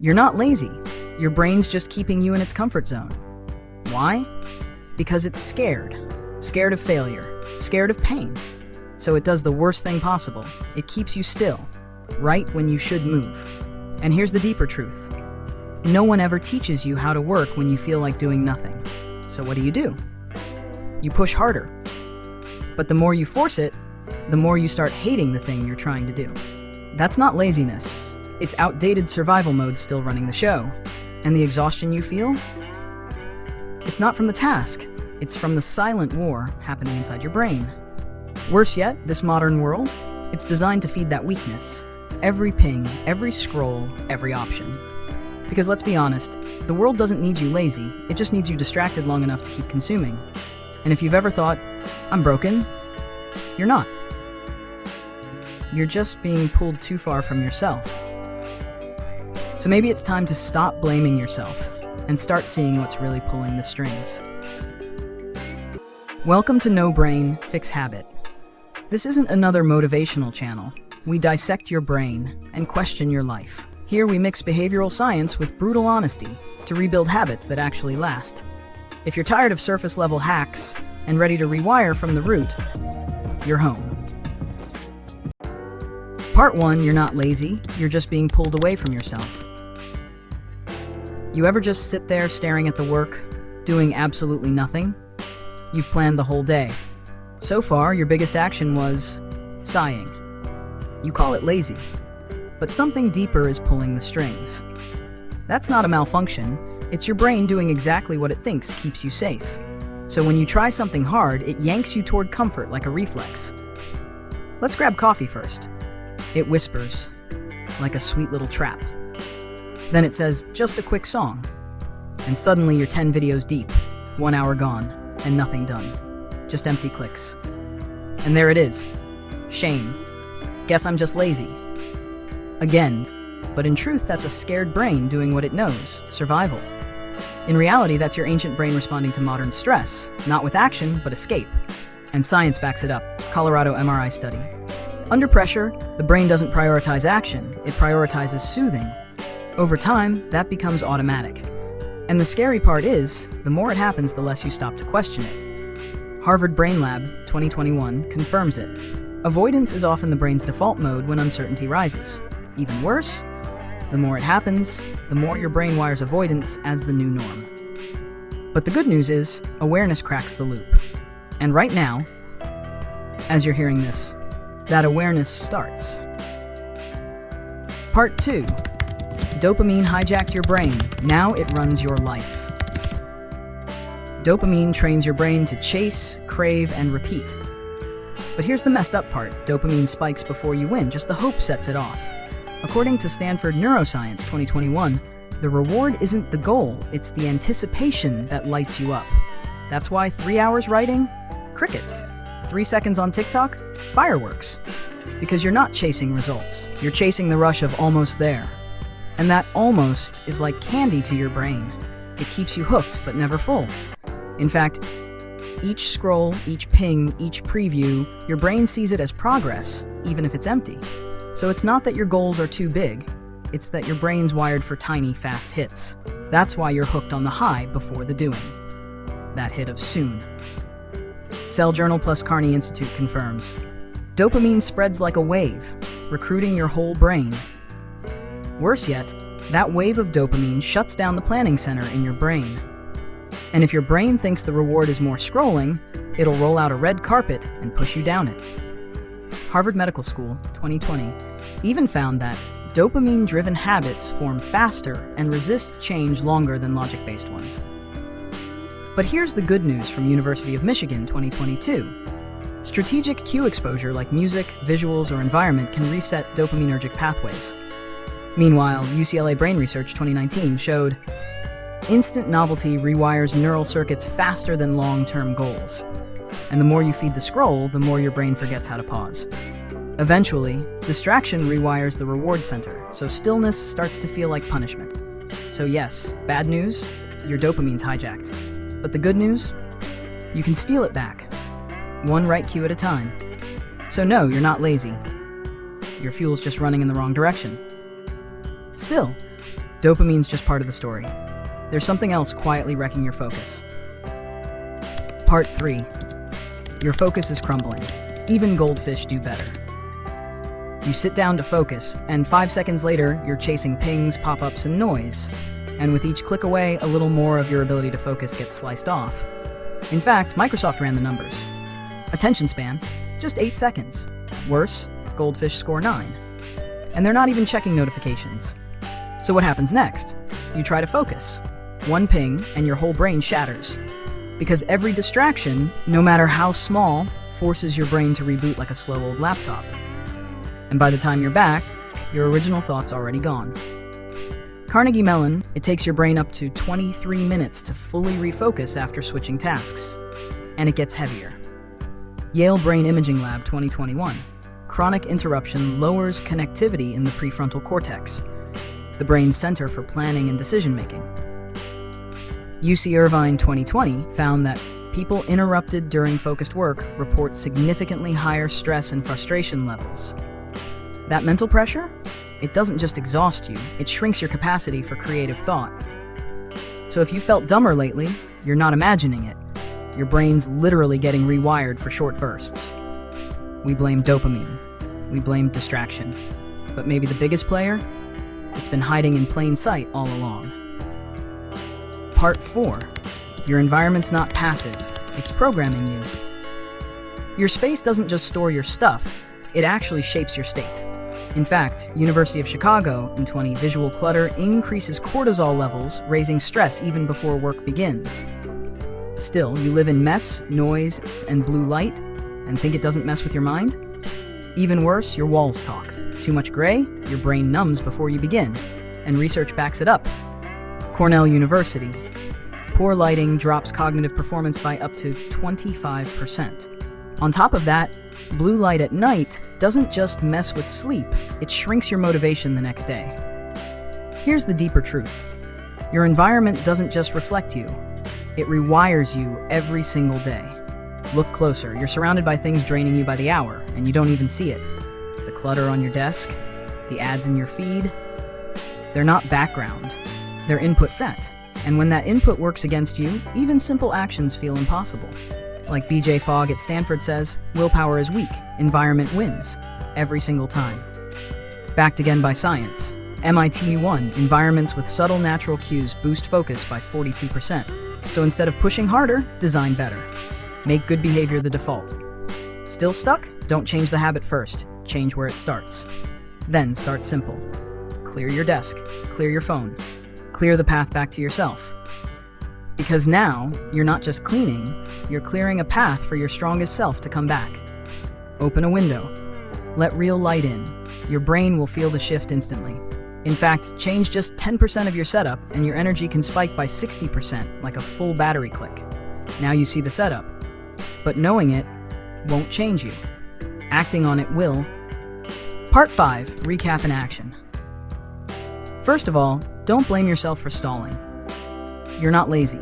You're not lazy. Your brain's just keeping you in its comfort zone. Why? Because it's scared. Scared of failure. Scared of pain. So it does the worst thing possible. It keeps you still, right when you should move. And here's the deeper truth. No one ever teaches you how to work when you feel like doing nothing. So what do? You push harder. But the more you force it, the more you start hating the thing you're trying to do. That's not laziness. It's outdated survival mode still running the show. And the exhaustion you feel? It's not from the task. It's from the silent war happening inside your brain. Worse yet, this modern world, it's designed to feed that weakness. Every ping, every scroll, every option. Because let's be honest, the world doesn't need you lazy, it just needs you distracted long enough to keep consuming. And if you've ever thought, I'm broken, you're not. You're just being pulled too far from yourself. So maybe it's time to stop blaming yourself and start seeing what's really pulling the strings. Welcome to No Brain, Fix Habit. This isn't another motivational channel. We dissect your brain and question your life. Here we mix behavioral science with brutal honesty to rebuild habits that actually last. If you're tired of surface-level hacks and ready to rewire from the root, you're home. Part 1, you're not lazy, you're just being pulled away from yourself. You ever just sit there staring at the work, doing absolutely nothing? You've planned the whole day. So far, your biggest action was sighing. You call it lazy, but something deeper is pulling the strings. That's not a malfunction, it's your brain doing exactly what it thinks keeps you safe. So when you try something hard, it yanks you toward comfort like a reflex. Let's grab coffee first. It whispers, like a sweet little trap. Then it says, just a quick song. And suddenly you're 10 videos deep, 1 hour gone, and nothing done. Just empty clicks. And there it is. Shame. Guess I'm just lazy. Again. But in truth, that's a scared brain doing what it knows, survival. In reality, that's your ancient brain responding to modern stress, not with action, but escape. And science backs it up. Colorado MRI study. Under pressure, the brain doesn't prioritize action, it prioritizes soothing. Over time, that becomes automatic. And the scary part is, the more it happens, the less you stop to question it. Harvard Brain Lab, 2021, confirms it. Avoidance is often the brain's default mode when uncertainty rises. Even worse, the more it happens, the more your brain wires avoidance as the new norm. But the good news is, awareness cracks the loop. And right now, as you're hearing this, that awareness starts. Part 2. Dopamine hijacked your brain. Now it runs your life. Dopamine trains your brain to chase, crave, and repeat. But here's the messed up part. Dopamine spikes before you win. Just the hope sets it off. According to Stanford Neuroscience 2021, the reward isn't the goal, it's the anticipation that lights you up. That's why 3 hours writing? Crickets. 3 seconds on TikTok? Fireworks. Because you're not chasing results. You're chasing the rush of almost there. And that almost is like candy to your brain. It keeps you hooked, but never full. In fact, each scroll, each ping, each preview, your brain sees it as progress, even if it's empty. So it's not that your goals are too big, it's that your brain's wired for tiny, fast hits. That's why you're hooked on the high before the doing. That hit of soon. Cell Journal plus Carney Institute confirms. Dopamine spreads like a wave, recruiting your whole brain. Worse yet, that wave of dopamine shuts down the planning center in your brain. And if your brain thinks the reward is more scrolling, it'll roll out a red carpet and push you down it. Harvard Medical School, 2020, even found that dopamine-driven habits form faster and resist change longer than logic-based ones. But here's the good news from University of Michigan, 2022. Strategic cue exposure like music, visuals, or environment can reset dopaminergic pathways. Meanwhile, UCLA Brain Research 2019 showed instant novelty rewires neural circuits faster than long-term goals. And the more you feed the scroll, the more your brain forgets how to pause. Eventually, distraction rewires the reward center, so stillness starts to feel like punishment. So yes, bad news, your dopamine's hijacked. But the good news? You can steal it back. One right cue at a time. So no, you're not lazy. Your fuel's just running in the wrong direction. Still, Dopamine's just part of the story. There's something else quietly wrecking your focus. Part 3. Your focus is crumbling. Even goldfish do better. You sit down to focus, and 5 seconds later, you're chasing pings, pop-ups, and noise. And with each click away, a little more of your ability to focus gets sliced off. In fact, Microsoft ran the numbers. Attention span, just 8 seconds. Worse, goldfish score 9. And they're not even checking notifications. So what happens next? You try to focus. One ping, and your whole brain shatters. Because every distraction, no matter how small, forces your brain to reboot like a slow old laptop. And by the time you're back, your original thought's already gone. Carnegie Mellon, it takes your brain up to 23 minutes to fully refocus after switching tasks. And it gets heavier. Yale Brain Imaging Lab 2021. Chronic interruption lowers connectivity in the prefrontal cortex, the brain's center for planning and decision-making. UC Irvine 2020 found that people interrupted during focused work report significantly higher stress and frustration levels. That mental pressure? It doesn't just exhaust you, it shrinks your capacity for creative thought. So if you felt dumber lately, you're not imagining it. Your brain's literally getting rewired for short bursts. We blame dopamine. We blame distraction. But maybe the biggest player? It's been hiding in plain sight all along. Part 4. Your environment's not passive, it's programming you. Your space doesn't just store your stuff, it actually shapes your state. In fact, University of Chicago in 20, visual clutter increases cortisol levels, raising stress even before work begins. Still, you live in mess, noise, and blue light, and think it doesn't mess with your mind? Even worse, your walls talk. Too much gray, your brain numbs before you begin, and research backs it up. Cornell University. Poor lighting drops cognitive performance by up to 25%. On top of that, blue light at night doesn't just mess with sleep, it shrinks your motivation the next day. Here's the deeper truth. Your environment doesn't just reflect you, it rewires you every single day. Look closer, you're surrounded by things draining you by the hour, and you don't even see it. The clutter on your desk, the ads in your feed, they're not background, they're input fat. And when that input works against you, even simple actions feel impossible. Like BJ Fogg at Stanford says, willpower is weak, environment wins, every single time. Backed again by science. MIT 1, environments with subtle natural cues boost focus by 42%. So instead of pushing harder, design better. Make good behavior the default. Still stuck? Don't change the habit first, change where it starts. Then start simple. Clear your desk, clear your phone, clear the path back to yourself. Because now, you're not just cleaning, you're clearing a path for your strongest self to come back. Open a window. Let real light in. Your brain will feel the shift instantly. In fact, change just 10% of your setup and your energy can spike by 60%, like a full battery click. Now you see the setup. But knowing it won't change you. Acting on it will. Part 5, recap and action. First of all, don't blame yourself for stalling. You're not lazy.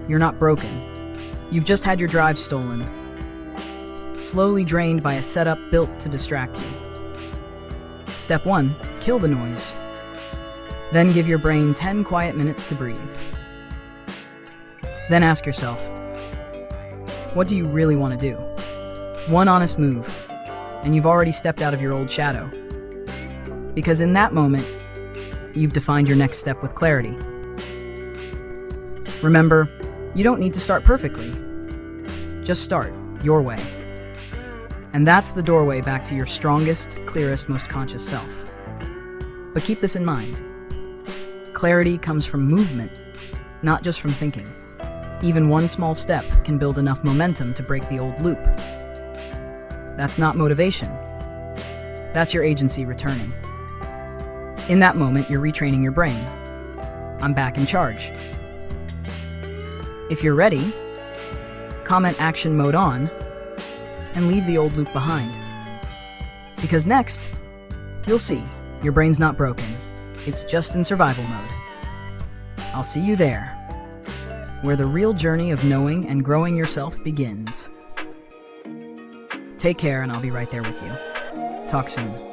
You're not broken. You've just had your drive stolen. Slowly drained by a setup built to distract you. Step 1, kill the noise. Then give your brain 10 quiet minutes to breathe. Then ask yourself, what do you really want to do? One honest move, and you've already stepped out of your old shadow. Because in that moment, you've defined your next step with clarity. Remember, you don't need to start perfectly. Just start your way. And that's the doorway back to your strongest, clearest, most conscious self. But keep this in mind. Clarity comes from movement, not just from thinking. Even one small step can build enough momentum to break the old loop. That's not motivation. That's your agency returning. In that moment, you're retraining your brain. I'm back in charge. If you're ready, comment action mode on, and leave the old loop behind. Because next, you'll see, your brain's not broken. It's just in survival mode. I'll see you there, where the real journey of knowing and growing yourself begins. Take care, and I'll be right there with you. Talk soon.